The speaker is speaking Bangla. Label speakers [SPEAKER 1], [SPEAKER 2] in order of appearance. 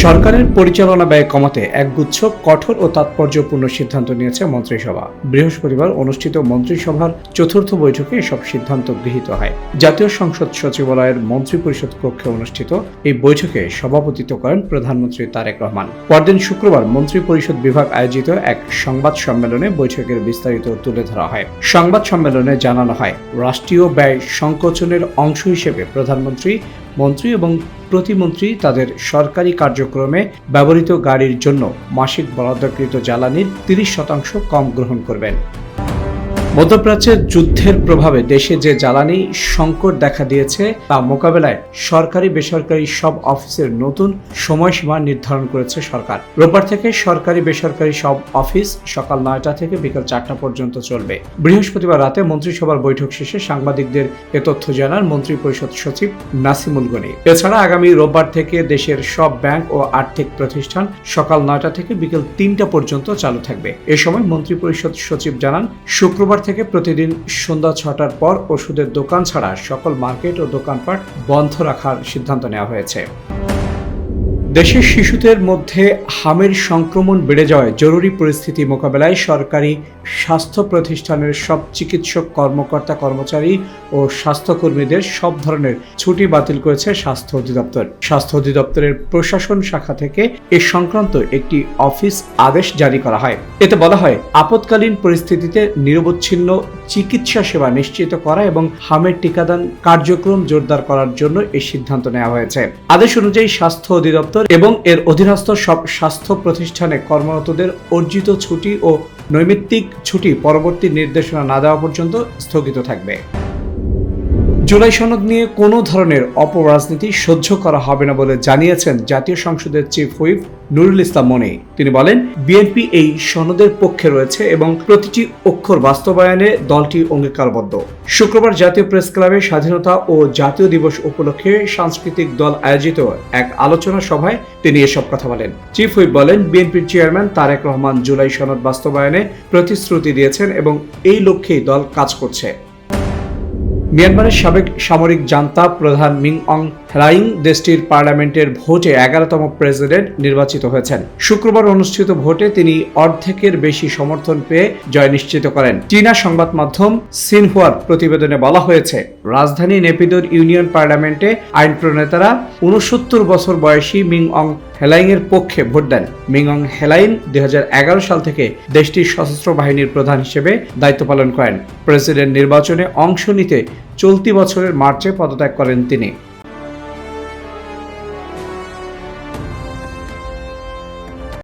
[SPEAKER 1] সরকারের পরিচালনা ব্যয় কমাতে একগুচ্ছ কঠোর ও তাৎপর্যপূর্ণ সিদ্ধান্ত নিয়েছে মন্ত্রিসভা। বৃহস্পতিবার অনুষ্ঠিত মন্ত্রিসভার চতুর্থ বৈঠকে এসব সিদ্ধান্ত গৃহীত হয়। জাতীয় সংসদ সচিবালয়ের মন্ত্রিপরিষদ কক্ষে অনুষ্ঠিত এই বৈঠকে সভাপতিত্ব করেন প্রধানমন্ত্রী তারেক রহমান। পরদিন শুক্রবার মন্ত্রিপরিষদ বিভাগ আয়োজিত এক সংবাদ সম্মেলনে বৈঠকের বিস্তারিত তুলে ধরা হয়। সংবাদ সম্মেলনে জানানো হয়, রাষ্ট্রীয় ব্যয় সংকোচনের অংশ হিসেবে প্রধানমন্ত্রী, মন্ত্রী এবং প্রতিমন্ত্রী তাদের সরকারি কার্যক্রমে ব্যবহৃত গাড়ির জন্য মাসিক বরাদ্দকৃত জ্বালানির 30% কম গ্রহণ করবেন। মধ্যপ্রাচ্যের যুদ্ধের প্রভাবে দেশে যে জ্বালানি সংকট দেখা দিয়েছে তা মোকাবেলায় সরকারি বেসরকারি সব অফিসের নতুন সময়সীমা নির্ধারণ করেছে সরকার। রোববার থেকে সরকারি বেসরকারি সব অফিস সকাল 9টা থেকে বিকেল 4টা পর্যন্ত চলবে। বৃহস্পতিবার রাতে মন্ত্রিসভার বৈঠক শেষে সাংবাদিকদের এ তথ্য জানান মন্ত্রিপরিষদ সচিব নাসিমুল গনি। এছাড়া আগামী রোববার থেকে দেশের সব ব্যাংক ও আর্থিক প্রতিষ্ঠান সকাল 9টা থেকে বিকেল 3টা পর্যন্ত চালু থাকবে। এ সময় মন্ত্রিপরিষদ সচিব জানান, শুক্রবার থেকে প্রতিদিন সন্ধ্যা 6টার পর ওষুধের দোকান ছাড়া সকল মার্কেট ও দোকানপাট বন্ধ রাখার সিদ্ধান্ত নেওয়া হয়েছে। দেশের শিশুদের মধ্যে হামের সংক্রমণ বেড়ে যাওয়ায় জরুরি পরিস্থিতি মোকাবেলায় সরকারি স্বাস্থ্য প্রতিষ্ঠানের সব চিকিৎসক, কর্মকর্তা, কর্মচারী ও স্বাস্থ্যকর্মীদের সব ধরনের ছুটি বাতিল করেছে স্বাস্থ্য অধিদপ্তর। স্বাস্থ্য অধিদপ্তরের প্রশাসন শাখা থেকে এ সংক্রান্ত একটি অফিস আদেশ জারি করা হয়। এতে বলা হয়, আপৎকালীন পরিস্থিতিতে নিরবচ্ছিন্ন চিকিৎসা সেবা নিশ্চিত করা এবং হামের টিকাদান কার্যক্রম জোরদার করার জন্য এই সিদ্ধান্ত নেওয়া হয়েছে। আদেশ অনুযায়ী স্বাস্থ্য অধিদপ্তর এবং এর অধীনস্থ সব স্বাস্থ্য প্রতিষ্ঠানে কর্মরতদের অর্জিত ছুটি ও নৈমিত্তিক ছুটি পরবর্তী নির্দেশনা না দেওয়া পর্যন্ত স্থগিত থাকবে। জুলাই সনদ নিয়ে কোনো ধরনের অপরাজনীতি সহ্য করা হবে না বলে জানিয়েছেন জাতীয় সংসদের চিফ হুইপ নুরুল ইসলাম মনি। তিনি বলেন, বিএনপি এই সনদের পক্ষে রয়েছে এবং প্রতিটি অক্ষর বাস্তবায়নে দলটি অঙ্গীকারবদ্ধ। শুক্রবার জাতীয় প্রেস ক্লাবে স্বাধীনতা ও জাতীয় দিবস উপলক্ষে সাংস্কৃতিক দল আয়োজিত এক আলোচনা সভায় তিনি এসব কথা বলেন। চিফ হুইপ বলেন, বিএনপির চেয়ারম্যান তারেক রহমান জুলাই সনদ বাস্তবায়নে প্রতিশ্রুতি দিয়েছেন এবং এই লক্ষ্যেই দল কাজ করছে। মিয়ানমারের সাবেক সামরিক জান্তা প্রধান মিং অং হ্লাইং দেশটির পার্লামেন্টের ভোটে 11তম প্রেসিডেন্ট নির্বাচিত হয়েছেন। শুক্রবার অনুষ্ঠিত ভোটে তিনি অর্ধেকের বেশি সমর্থন পেয়ে জয় নিশ্চিত করেন। চীনা সংবাদ মাধ্যম সিনহুয়ার প্রতিবেদনে বলা হয়েছে, রাজধানী নেপিদোর ইউনিয়ন পার্লামেন্টে আইন প্রণেতারা 69 বছর বয়সী মিং অং হ্লাইং এর পক্ষে ভোট দেন। মিং অং হ্লাইং 2011 সাল থেকে দেশটির সশস্ত্র বাহিনীর প্রধান হিসেবে দায়িত্ব পালন করেন। প্রেসিডেন্ট নির্বাচনে অংশ নিতে চলতি বছরের মার্চে পদত্যাগ করেন তিনি।